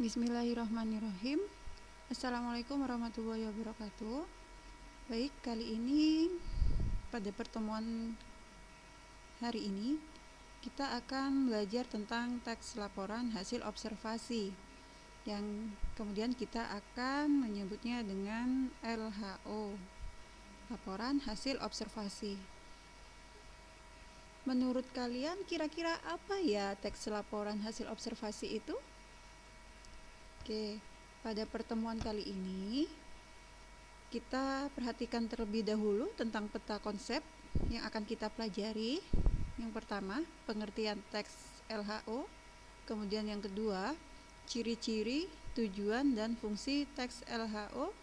Bismillahirrahmanirrahim. Assalamualaikum warahmatullahi wabarakatuh. Baik, kali ini pada pertemuan hari ini kita akan belajar tentang teks laporan hasil observasi yang kemudian kita akan menyebutnya dengan LHO, laporan hasil observasi. Menurut kalian kira-kira apa ya teks laporan hasil observasi itu? Oke, pada pertemuan kali ini kita perhatikan terlebih dahulu tentang peta konsep yang akan kita pelajari. Yang pertama, pengertian teks LHO. Kemudian yang kedua, ciri-ciri, tujuan dan fungsi teks LHO.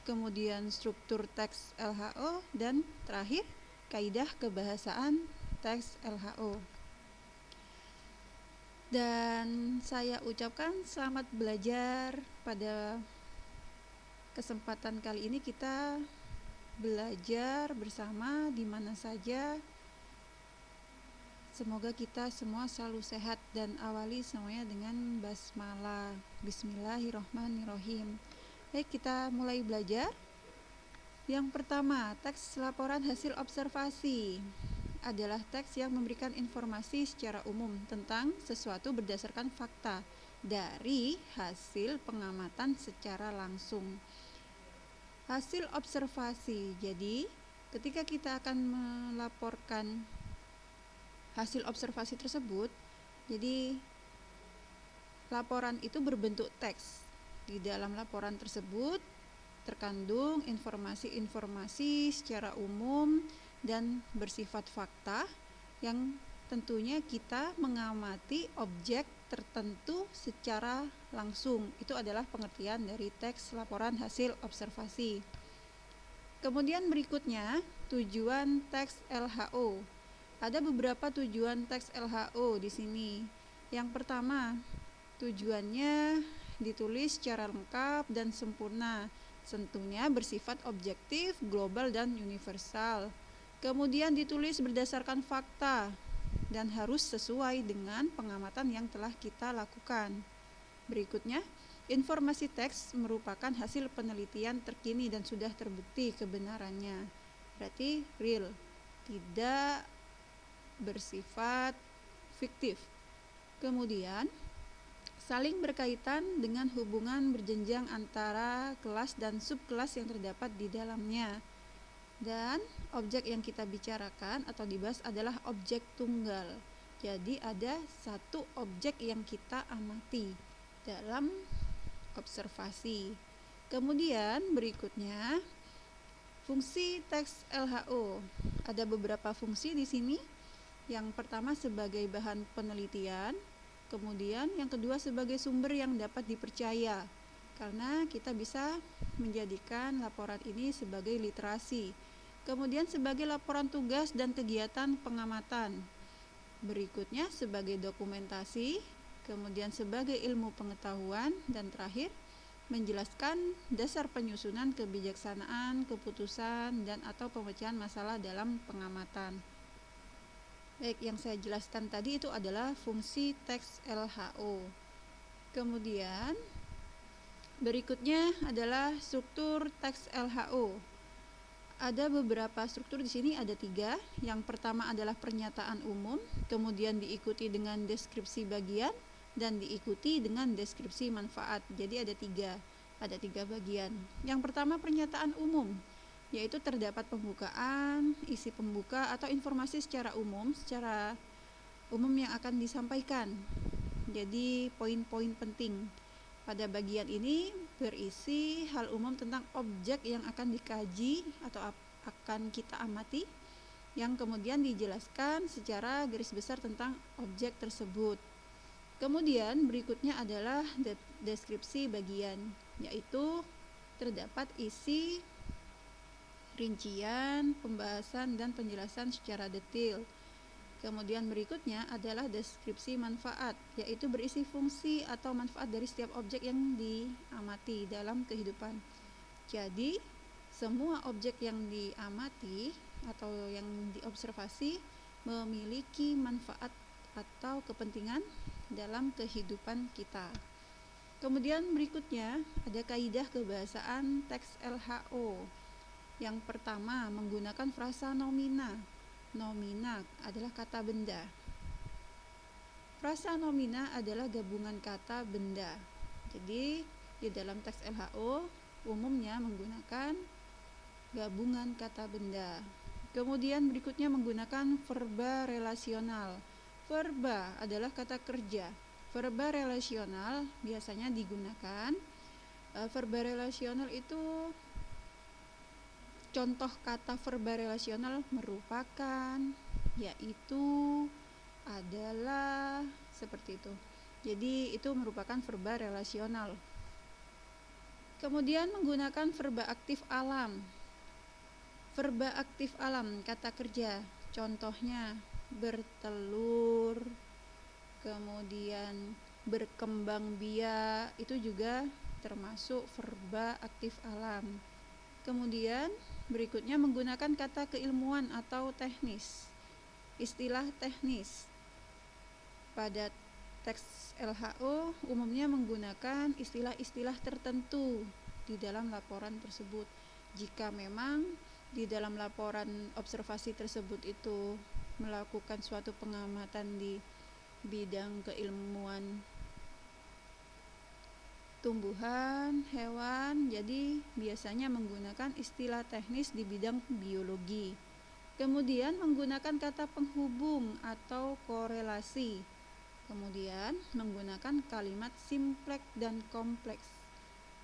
Kemudian struktur teks LHO dan terakhir, kaidah kebahasaan teks LHO. Dan saya ucapkan selamat belajar. Pada kesempatan kali ini kita belajar bersama di mana saja. Semoga kita semua selalu sehat dan awali semuanya dengan basmalah. Bismillahirrahmanirrahim. Baik, kita mulai belajar. Yang pertama, teks laporan hasil observasi adalah teks yang memberikan informasi secara umum tentang sesuatu berdasarkan fakta dari hasil pengamatan secara langsung. Hasil observasi. Jadi, ketika kita akan melaporkan hasil observasi tersebut, jadi laporan itu berbentuk teks. Di dalam laporan tersebut terkandung informasi-informasi secara umum dan bersifat fakta yang tentunya kita mengamati objek tertentu secara langsung. Itu adalah pengertian dari teks laporan hasil observasi. Kemudian berikutnya, tujuan teks LHO. Ada beberapa tujuan teks LHO di sini. Yang pertama, tujuannya ditulis secara lengkap dan sempurna. Tentunya bersifat objektif, global dan universal. Kemudian ditulis berdasarkan fakta dan harus sesuai dengan pengamatan yang telah kita lakukan. Berikutnya, informasi teks merupakan hasil penelitian terkini dan sudah terbukti kebenarannya. Berarti real, tidak bersifat fiktif. Kemudian, saling berkaitan dengan hubungan berjenjang antara kelas dan subkelas yang terdapat di dalamnya. Dan objek yang kita bicarakan atau dibahas adalah objek tunggal. Jadi ada satu objek yang kita amati dalam observasi. Kemudian berikutnya, fungsi teks LHO. Ada beberapa fungsi di sini. Yang pertama sebagai bahan penelitian, kemudian yang kedua sebagai sumber yang dapat dipercaya. Karena kita bisa menjadikan laporan ini sebagai literasi. Kemudian sebagai laporan tugas dan kegiatan pengamatan. Berikutnya sebagai dokumentasi, kemudian sebagai ilmu pengetahuan, dan terakhir menjelaskan dasar penyusunan kebijaksanaan, keputusan, dan atau pemecahan masalah dalam pengamatan. Baik, yang saya jelaskan tadi itu adalah fungsi teks LHO. Kemudian berikutnya adalah struktur teks LHO. Ada beberapa struktur di sini, ada 3. Yang pertama adalah pernyataan umum, kemudian diikuti dengan deskripsi bagian, dan diikuti dengan deskripsi manfaat. Jadi ada 3 bagian. Yang pertama pernyataan umum, yaitu terdapat pembukaan, isi pembuka atau informasi secara umum yang akan disampaikan. Jadi poin-poin penting pada bagian ini berisi hal umum tentang objek yang akan dikaji atau akan kita amati, yang kemudian dijelaskan secara garis besar tentang objek tersebut. Kemudian berikutnya adalah deskripsi bagian, yaitu terdapat isi, rincian, pembahasan, dan penjelasan secara detail. Kemudian berikutnya adalah deskripsi manfaat, yaitu berisi fungsi atau manfaat dari setiap objek yang diamati dalam kehidupan. Jadi, semua objek yang diamati atau yang diobservasi memiliki manfaat atau kepentingan dalam kehidupan kita. Kemudian berikutnya ada kaidah kebahasaan teks LHO. Yang pertama, menggunakan frasa nomina. Nomina adalah kata benda. Frasa nomina adalah gabungan kata benda. Jadi di dalam teks LHO umumnya menggunakan gabungan kata benda. Kemudian berikutnya menggunakan verba relasional. Verba adalah kata kerja. Verba relasional biasanya digunakan. Verba relasional itu, contoh kata verba relasional merupakan, yaitu, adalah, seperti itu. Jadi itu merupakan verba relasional. Kemudian menggunakan verba aktif alam. Verba aktif alam, kata kerja. Contohnya bertelur, kemudian berkembang biak, itu juga termasuk verba aktif alam. Kemudian berikutnya menggunakan kata keilmuan atau teknis. Istilah teknis. Pada teks LHO umumnya menggunakan istilah-istilah tertentu di dalam laporan tersebut. Jika memang di dalam laporan observasi tersebut itu melakukan suatu pengamatan di bidang keilmuan tumbuhan, hewan, jadi biasanya menggunakan istilah teknis di bidang biologi. Kemudian menggunakan kata penghubung atau korelasi. Kemudian menggunakan kalimat simpleks dan kompleks.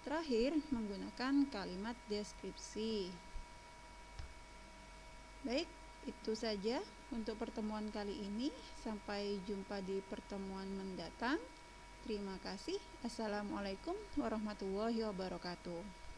Terakhir menggunakan kalimat deskripsi. Baik, itu saja untuk pertemuan kali ini. Sampai jumpa di pertemuan mendatang. Terima kasih. Assalamualaikum warahmatullahi wabarakatuh.